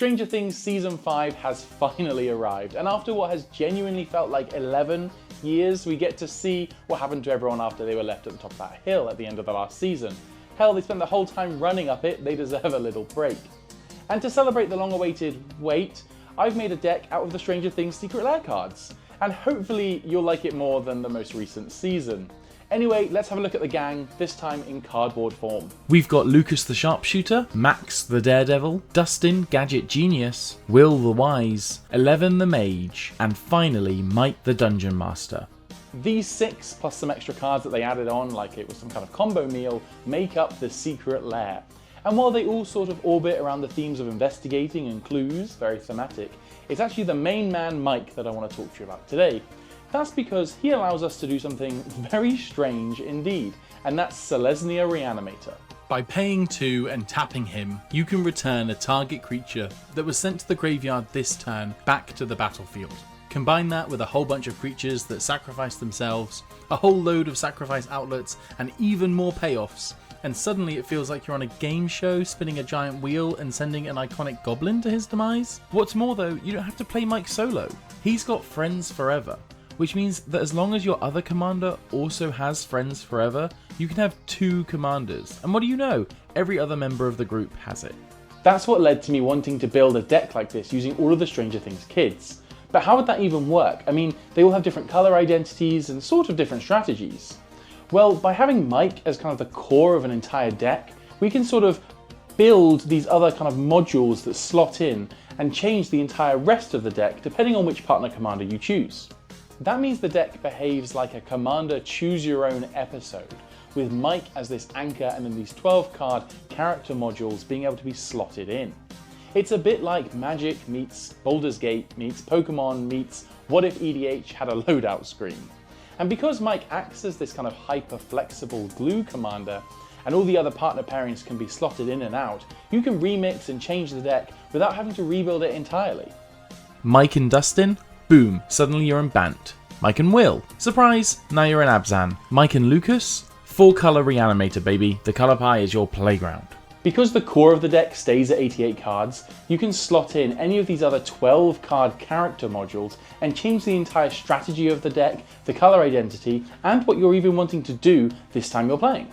Stranger Things Season 5 has finally arrived, and after what has genuinely felt like 11 years, we get to see what happened to everyone after they were left at the top of that hill at the end of the last season. Hell, they spent the whole time running up it, they deserve a little break. And to celebrate the long-awaited wait, I've made a deck out of the Stranger Things Secret Lair cards, and hopefully you'll like it more than the most recent season. Anyway, let's have a look at the gang, this time in cardboard form. We've got Lucas the Sharpshooter, Max the Daredevil, Dustin Gadget Genius, Will the Wise, Eleven the Mage, and finally Mike the Dungeon Master. These 6, plus some extra cards that they added on like it was some kind of combo meal, make up the Secret Lair. And while they all sort of orbit around the themes of investigating and clues, very thematic, it's actually the main man Mike that I want to talk to you about today. That's because he allows us to do something very strange indeed, and that's Selesnya Reanimator. By paying 2 and tapping him, you can return a target creature that was sent to the graveyard this turn back to the battlefield. Combine that with a whole bunch of creatures that sacrifice themselves, a whole load of sacrifice outlets, and even more payoffs, and suddenly it feels like you're on a game show spinning a giant wheel and sending an iconic goblin to his demise. What's more though, you don't have to play Mike solo. He's got friends forever, which means that as long as your other commander also has friends forever, you can have 2 commanders. And what do you know? Every other member of the group has it. That's what led to me wanting to build a deck like this using all of the Stranger Things kids. But how would that even work? I mean, they all have different color identities and sort of different strategies. Well, by having Mike as kind of the core of an entire deck, we can sort of build these other kind of modules that slot in and change the entire rest of the deck depending on which partner commander you choose. That means the deck behaves like a Commander Choose Your Own episode, with Mike as this anchor and then these 12 card character modules being able to be slotted in. It's a bit like Magic meets Baldur's Gate meets Pokemon meets What If EDH had a loadout screen. And because Mike acts as this kind of hyper flexible glue commander, and all the other partner pairings can be slotted in and out, you can remix and change the deck without having to rebuild it entirely. Mike and Dustin? Boom, suddenly you're in Bant. Mike and Will? Surprise, now you're in Abzan. Mike and Lucas? 4-color Reanimator, baby. The color pie is your playground. Because the core of the deck stays at 88 cards, you can slot in any of these other 12 card character modules and change the entire strategy of the deck, the color identity, and what you're even wanting to do this time you're playing.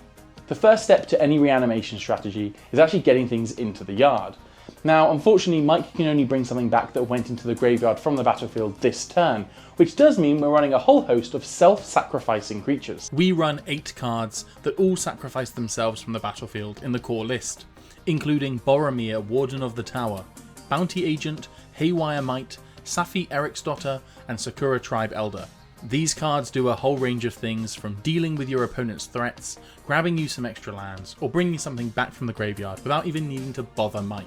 The first step to any reanimation strategy is actually getting things into the yard. Now, unfortunately, Mike can only bring something back that went into the graveyard from the battlefield this turn, which does mean we're running a whole host of self-sacrificing creatures. We run 8 cards that all sacrifice themselves from the battlefield in the core list, including Boromir, Warden of the Tower, Bounty Agent, Haywire Mite, Safi Eriksdotter, and Sakura Tribe Elder. These cards do a whole range of things, from dealing with your opponent's threats, grabbing you some extra lands, or bringing something back from the graveyard without even needing to bother Mike.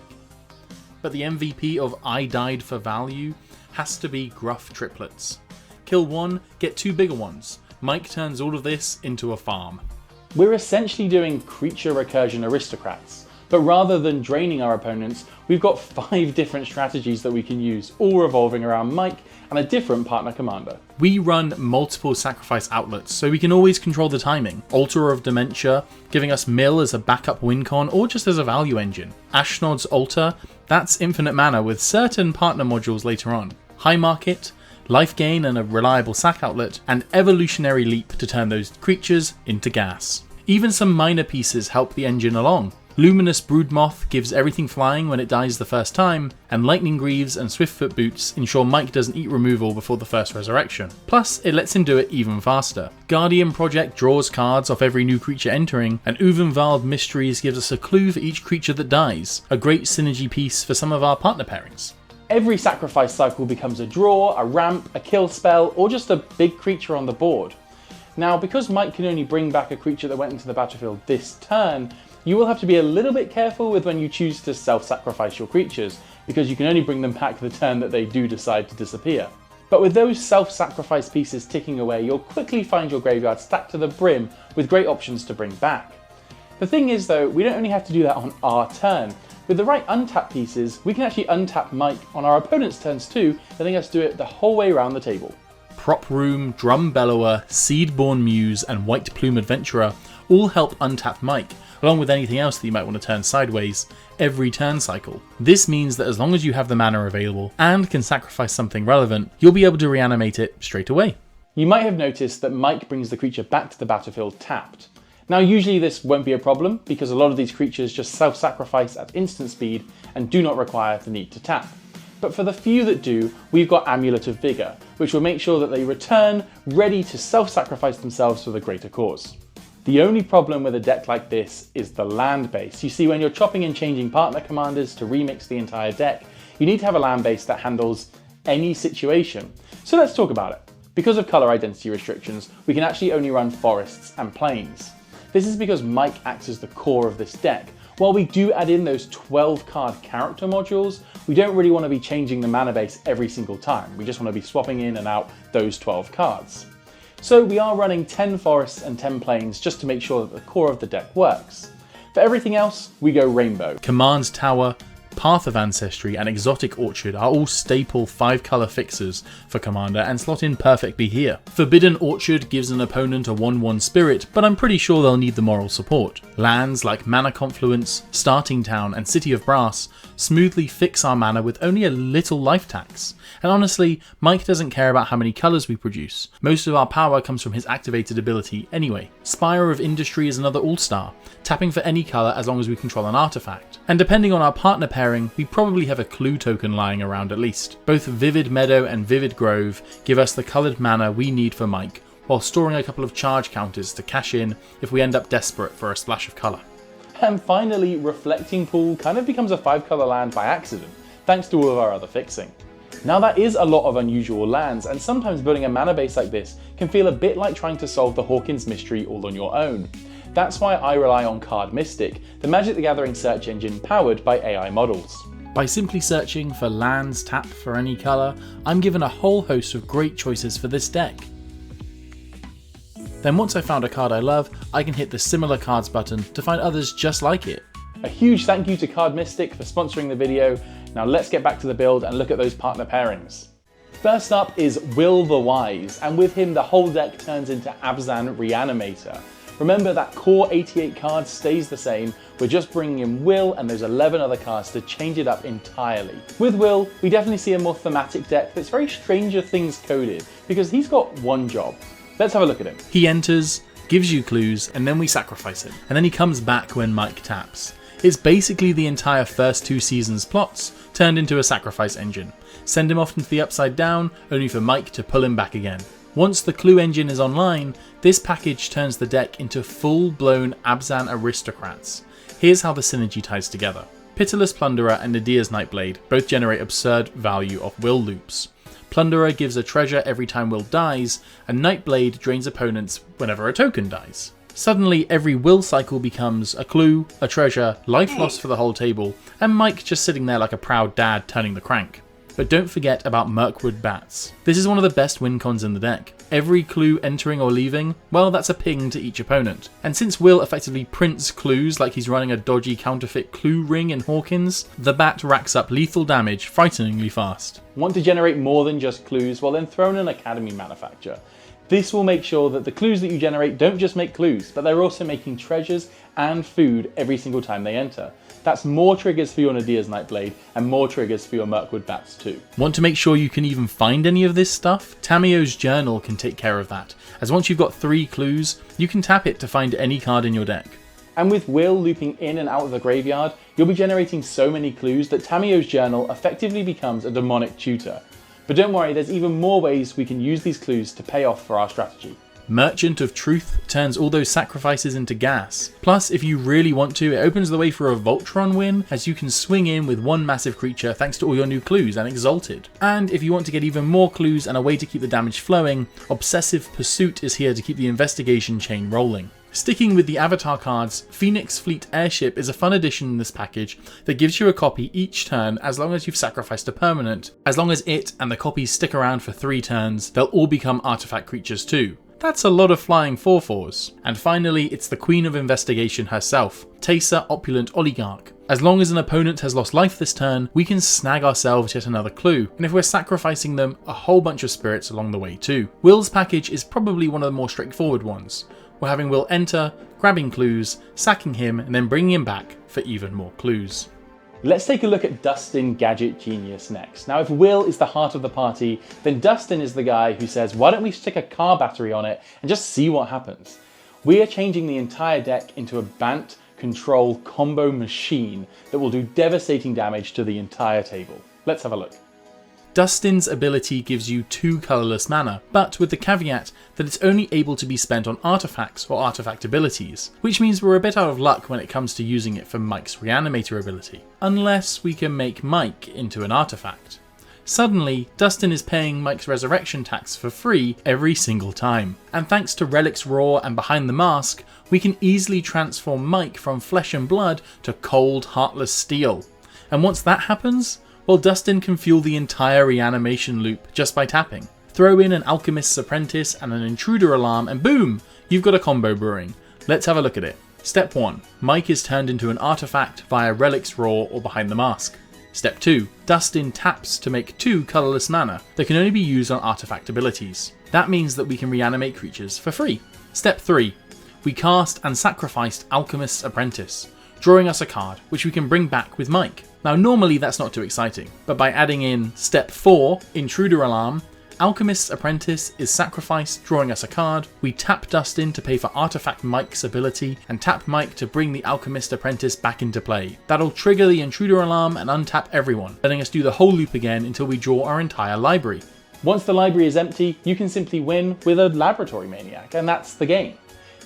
But the MVP of I died for value has to be Gruff Triplets. Kill 1, get 2 bigger ones. Mike turns all of this into a farm. We're essentially doing creature recursion aristocrats, but rather than draining our opponents, we've got 5 different strategies that we can use, all revolving around Mike and a different partner commander. We run multiple sacrifice outlets, so we can always control the timing. Altar of Dementia, giving us Mill as a backup win con or just as a value engine. Ashnod's Altar, that's infinite mana with certain partner modules later on. High Market, life gain and a reliable sack outlet, and Evolutionary Leap to turn those creatures into gas. Even some minor pieces help the engine along. Luminous Broodmoth gives everything flying when it dies the first time, and Lightning Greaves and Swiftfoot Boots ensure Mike doesn't eat removal before the first resurrection. Plus, it lets him do it even faster. Guardian Project draws cards off every new creature entering, and Uvenvald Mysteries gives us a clue for each creature that dies, a great synergy piece for some of our partner pairings. Every sacrifice cycle becomes a draw, a ramp, a kill spell, or just a big creature on the board. Now, because Mike can only bring back a creature that went into the battlefield this turn, you will have to be a little bit careful with when you choose to self-sacrifice your creatures, because you can only bring them back the turn that they do decide to disappear. But with those self-sacrifice pieces ticking away, you'll quickly find your graveyard stacked to the brim with great options to bring back. The thing is though, we don't only have to do that on our turn. With the right untap pieces, we can actually untap Mike on our opponent's turns too, letting us do it the whole way around the table. Prop Room, Drum Bellower, Seedborn Muse, and White Plume Adventurer all help untap Mike, along with anything else that you might want to turn sideways every turn cycle. This means that as long as you have the mana available and can sacrifice something relevant, you'll be able to reanimate it straight away. You might have noticed that Mike brings the creature back to the battlefield tapped. Now usually this won't be a problem because a lot of these creatures just self-sacrifice at instant speed and do not require the need to tap. But for the few that do, we've got Amulet of Vigor, which will make sure that they return ready to self-sacrifice themselves for the greater cause. The only problem with a deck like this is the land base. You see, when you're chopping and changing partner commanders to remix the entire deck, you need to have a land base that handles any situation. So let's talk about it. Because of color identity restrictions, we can actually only run forests and plains. This is because Mike acts as the core of this deck. While we do add in those 12 card character modules, we don't really want to be changing the mana base every single time. We just want to be swapping in and out those 12 cards. So we are running 10 forests and 10 plains just to make sure that the core of the deck works. For everything else, we go rainbow. Command Tower, Path of Ancestry and Exotic Orchard are all staple 5-colour fixers for Commander and slot in perfectly here. Forbidden Orchard gives an opponent a 1/1 spirit, but I'm pretty sure they'll need the moral support. Lands like Mana Confluence, Starting Town and City of Brass smoothly fix our mana with only a little life tax. And honestly, Mike doesn't care about how many colours we produce. Most of our power comes from his activated ability anyway. Spire of Industry is another all-star, tapping for any colour as long as we control an artifact. And depending on our partner pairing, we probably have a clue token lying around at least. Both Vivid Meadow and Vivid Grove give us the coloured mana we need for Mike, while storing a couple of charge counters to cash in if we end up desperate for a splash of colour. And finally, Reflecting Pool kind of becomes a 5-colour land by accident, thanks to all of our other fixing. Now that is a lot of unusual lands, and sometimes building a mana base like this can feel a bit like trying to solve the Hawkins mystery all on your own. That's why I rely on Card Mystic, the Magic the Gathering search engine powered by AI models. By simply searching for lands tapped for any colour, I'm given a whole host of great choices for this deck. Then once I've found a card I love, I can hit the Similar Cards button to find others just like it. A huge thank you to Card Mystic for sponsoring the video. Now let's get back to the build and look at those partner pairings. First up is Will the Wise, and with him the whole deck turns into Abzan Reanimator. Remember that core 88 cards stays the same, we're just bringing in Will and those 11 other cards to change it up entirely. With Will, we definitely see a more thematic deck that's very Stranger Things coded, because he's got one job. Let's have a look at him. He enters, gives you clues, and then we sacrifice him. And then he comes back when Mike taps. It's basically the entire first 2 seasons' plots turned into a sacrifice engine. Send him off into the Upside Down, only for Mike to pull him back again. Once the clue engine is online, this package turns the deck into full-blown Abzan aristocrats. Here's how the synergy ties together. Pitiless Plunderer and Nadier's Nightblade both generate absurd value of Will loops. Plunderer gives a treasure every time Will dies, and Nightblade drains opponents whenever a token dies. Suddenly, every Will cycle becomes a clue, a treasure, life loss for the whole table, and Mike just sitting there like a proud dad turning the crank. But don't forget about Mirkwood Bats. This is one of the best win cons in the deck. Every clue entering or leaving, well, that's a ping to each opponent. And since Will effectively prints clues like he's running a dodgy counterfeit clue ring in Hawkins, the bat racks up lethal damage frighteningly fast. Want to generate more than just clues? Well then throw in an Academy Manufacture. This will make sure that the clues that you generate don't just make clues, but they're also making treasures and food every single time they enter. That's more triggers for your Nadier's Nightblade and more triggers for your Mirkwood Bats too. Want to make sure you can even find any of this stuff? Tamiyo's Journal can take care of that, as once you've got 3 clues, you can tap it to find any card in your deck. And with Will looping in and out of the graveyard, you'll be generating so many clues that Tamiyo's Journal effectively becomes a demonic tutor. But don't worry, there's even more ways we can use these clues to pay off for our strategy. Merchant of Truth turns all those sacrifices into gas. Plus, if you really want to, it opens the way for a Voltron win, as you can swing in with one massive creature thanks to all your new clues and Exalted. And if you want to get even more clues and a way to keep the damage flowing, Obsessive Pursuit is here to keep the investigation chain rolling. Sticking with the avatar cards, Phoenix Fleet Airship is a fun addition in this package that gives you a copy each turn as long as you've sacrificed a permanent. As long as it and the copies stick around for 3 turns, they'll all become artifact creatures too. That's a lot of flying 4/4s. And finally, it's the Queen of Investigation herself, Teysa Opulent Oligarch. As long as an opponent has lost life this turn, we can snag ourselves yet another clue, and if we're sacrificing them, a whole bunch of spirits along the way too. Will's package is probably one of the more straightforward ones. we're having Will enter, grabbing clues, sacking him, and then bringing him back for even more clues. Let's take a look at Dustin Gadget Genius next. Now, if Will is the heart of the party, then Dustin is the guy who says, why don't we stick a car battery on it and just see what happens? We are changing the entire deck into a Bant control combo machine that will do devastating damage to the entire table. Let's have a look. Dustin's ability gives you 2 colourless mana, but with the caveat that it's only able to be spent on artifacts or artifact abilities, which means we're a bit out of luck when it comes to using it for Mike's Reanimator ability, unless we can make Mike into an artifact. Suddenly, Dustin is paying Mike's resurrection tax for free every single time, and thanks to Relic's Roar and Behind the Mask, we can easily transform Mike from flesh and blood to cold, heartless steel. And once that happens, well, Dustin can fuel the entire reanimation loop just by tapping. Throw in an Alchemist's Apprentice and an Intruder Alarm and boom, you've got a combo brewing. Let's have a look at it. Step 1. Mike is turned into an artifact via Relic's Roar or Behind the Mask. Step 2. Dustin taps to make 2 colourless mana that can only be used on artifact abilities. That means that we can reanimate creatures for free. Step 3. We cast and sacrificed Alchemist's Apprentice, drawing us a card which we can bring back with Mike. Now normally that's not too exciting, but by adding in Step 4, Intruder Alarm, Alchemist's Apprentice is sacrificed, drawing us a card, we tap Dustin to pay for Artifact Mike's ability, and tap Mike to bring the Alchemist Apprentice back into play. That'll trigger the Intruder Alarm and untap everyone, letting us do the whole loop again until we draw our entire library. Once the library is empty, you can simply win with a Laboratory Maniac, and that's the game.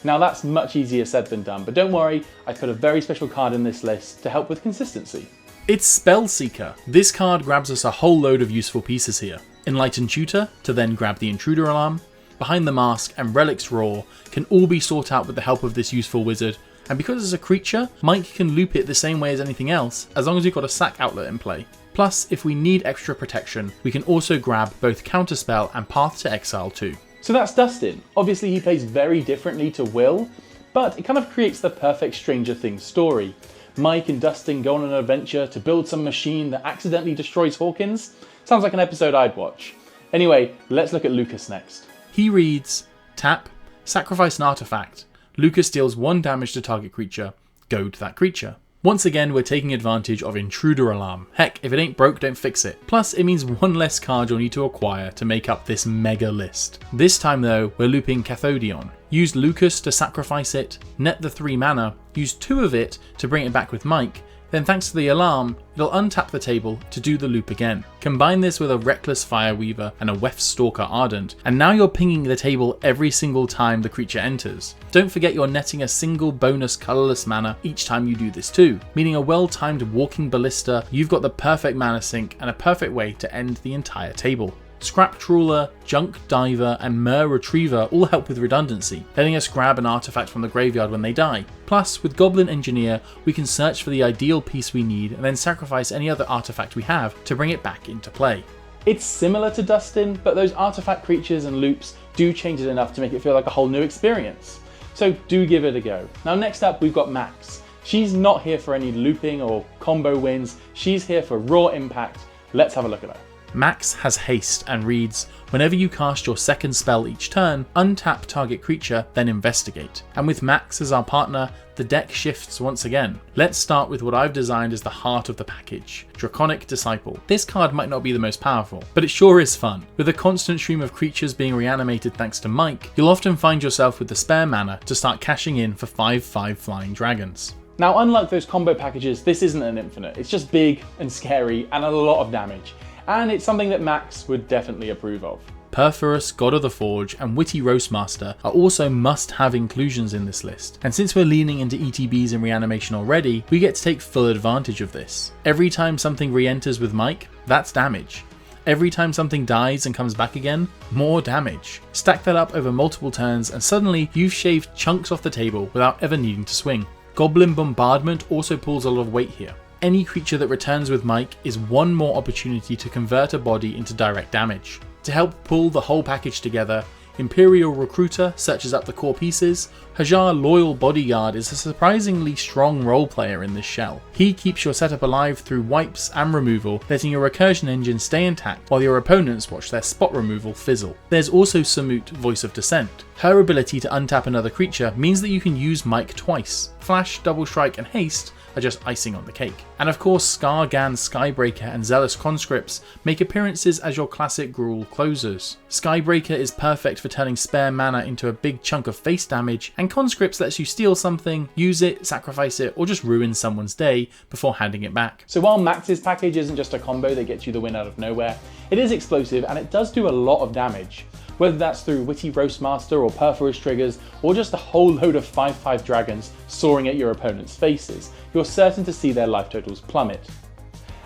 Now that's much easier said than done, but don't worry, I put a very special card in this list to help with consistency. It's Spellseeker. This card grabs us a whole load of useful pieces here. Enlightened Tutor, to then grab the Intruder Alarm, Behind the Mask and Relic's Roar can all be sought out with the help of this useful wizard, and because it's a creature, Mike can loop it the same way as anything else, as long as you've got a sack outlet in play. Plus, if we need extra protection, we can also grab both Counterspell and Path to Exile too. So that's Dustin. Obviously he plays very differently to Will, but it kind of creates the perfect Stranger Things story. Mike and Dustin go on an adventure to build some machine that accidentally destroys Hawkins. Sounds like an episode I'd watch. Anyway, let's look at Lucas next. He reads, tap, sacrifice an artifact. Lucas deals 1 damage to target creature. Go to that creature. Once again, we're taking advantage of Intruder Alarm. Heck, if it ain't broke, don't fix it. Plus, it means 1 less card you'll need to acquire to make up this mega list. This time though, we're looping Cathodion. Use Lucas to sacrifice it, net the 3 mana, use 2 of it to bring it back with Mike, then thanks to the alarm, it'll untap the table to do the loop again. Combine this with a Reckless Fireweaver and a Weft Stalker Ardent, and now you're pinging the table every single time the creature enters. Don't forget you're netting a single bonus colourless mana each time you do this too, meaning a well-timed Walking Ballista, you've got the perfect mana sink and a perfect way to end the entire table. Scrap Trawler, Junk Diver and Mer Retriever all help with redundancy, letting us grab an artifact from the graveyard when they die. Plus, with Goblin Engineer, we can search for the ideal piece we need and then sacrifice any other artifact we have to bring it back into play. It's similar to Dustin, but those artifact creatures and loops do change it enough to make it feel like a whole new experience. So do give it a go. Now next up we've got Max. She's not here for any looping or combo wins, she's here for raw impact. Let's have a look at her. Max has haste and reads, whenever you cast your second spell each turn, untap target creature, then investigate. And with Max as our partner, the deck shifts once again. Let's start with what I've designed as the heart of the package, Draconic Disciple. This card might not be the most powerful, but it sure is fun. With a constant stream of creatures being reanimated thanks to Mike, you'll often find yourself with the spare mana to start cashing in for 5/5 flying dragons. Now unlike those combo packages, this isn't an infinite, it's just big and scary and a lot of damage. And it's something that Max would definitely approve of. Perforus, God of the Forge, and Witty Roastmaster are also must-have inclusions in this list, and since we're leaning into ETBs and reanimation already, we get to take full advantage of this. Every time something re-enters with Mike, that's damage. Every time something dies and comes back again, more damage. Stack that up over multiple turns and suddenly you've shaved chunks off the table without ever needing to swing. Goblin Bombardment also pulls a lot of weight here. Any creature that returns with Mike is 1 more opportunity to convert a body into direct damage. To help pull the whole package together, Imperial Recruiter searches up the core pieces. Hajar Loyal Bodyguard is a surprisingly strong role player in this shell. He keeps your setup alive through wipes and removal, letting your recursion engine stay intact while your opponents watch their spot removal fizzle. There's also Samut, Voice of Dissent. Her ability to untap another creature means that you can use Mike twice. Flash, Double Strike and Haste are just icing on the cake. And of course, Skargan, Skybreaker and Zealous Conscripts make appearances as your classic Gruul closers. Skybreaker is perfect for turning spare mana into a big chunk of face damage, and Conscripts lets you steal something, use it, sacrifice it, or just ruin someone's day before handing it back. So while Max's package isn't just a combo that gets you the win out of nowhere, it is explosive and it does do a lot of damage. Whether that's through Witty Roastmaster or Perforous triggers, or just a whole load of 5/5 dragons soaring at your opponent's faces, you're certain to see their life totals plummet.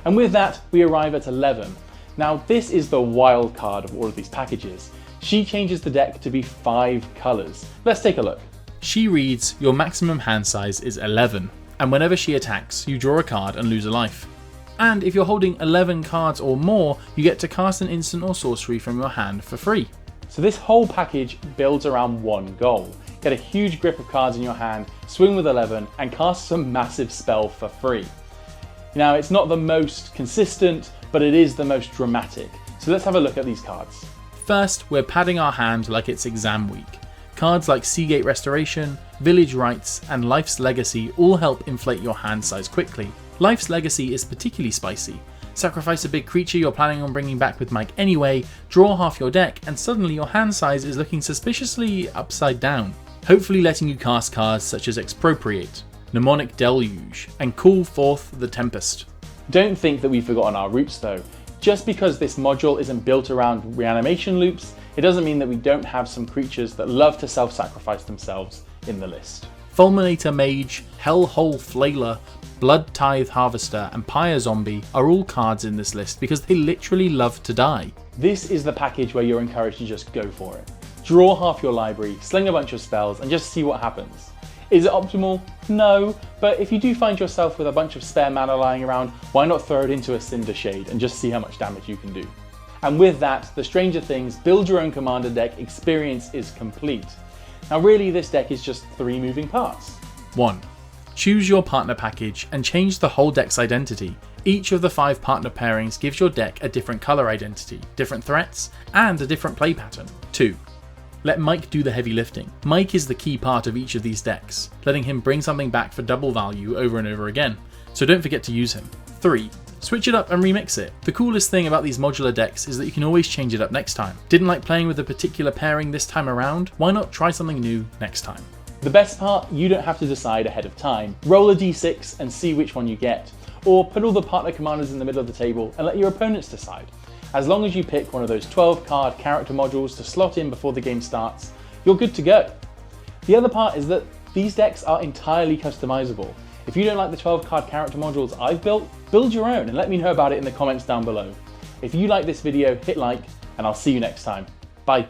And with that, we arrive at 11. Now this is the wild card of all of these packages. She changes the deck to be 5 colours. Let's take a look. She reads, your maximum hand size is 11, and whenever she attacks, you draw a card and lose a life. And if you're holding 11 cards or more, you get to cast an instant or sorcery from your hand for free. So this whole package builds around one goal. Get a huge grip of cards in your hand, swing with 11, and cast some massive spell for free. Now it's not the most consistent, but it is the most dramatic. So let's have a look at these cards. First, we're padding our hand like it's exam week. Cards like Seagate Restoration, Village Rites, and Life's Legacy all help inflate your hand size quickly. Life's Legacy is particularly spicy. Sacrifice a big creature you're planning on bringing back with Mike anyway, draw half your deck, and suddenly your hand size is looking suspiciously upside down. Hopefully letting you cast cards such as Expropriate, Mnemonic Deluge, and call forth the Tempest. Don't think that we've forgotten our roots though. Just because this module isn't built around reanimation loops, it doesn't mean that we don't have some creatures that love to self-sacrifice themselves in the list. Fulminator Mage, Hellhole Flailer, Blood Tithe Harvester, and Pyre Zombie are all cards in this list because they literally love to die. This is the package where you're encouraged to just go for it. Draw half your library, sling a bunch of spells, and just see what happens. Is it optimal? No, but if you do find yourself with a bunch of spare mana lying around, why not throw it into a Cinder Shade and just see how much damage you can do? And with that, the Stranger Things Build Your Own Commander deck experience is complete. Now really, this deck is just 3 moving parts. 1. Choose your partner package and change the whole deck's identity. Each of the 5 partner pairings gives your deck a different colour identity, different threats, and a different play pattern. 2. Let Mike do the heavy lifting. Mike is the key part of each of these decks, letting him bring something back for double value over and over again, so don't forget to use him. 3. Switch it up and remix it. The coolest thing about these modular decks is that you can always change it up next time. Didn't like playing with a particular pairing this time around? Why not try something new next time? The best part, you don't have to decide ahead of time. Roll a d6 and see which one you get, or put all the partner commanders in the middle of the table and let your opponents decide. As long as you pick one of those 12 card character modules to slot in before the game starts, you're good to go. The other part is that these decks are entirely customizable. If you don't like the 12 card character modules I've built, build your own and let me know about it in the comments down below. If you like this video, hit like, and I'll see you next time. Bye.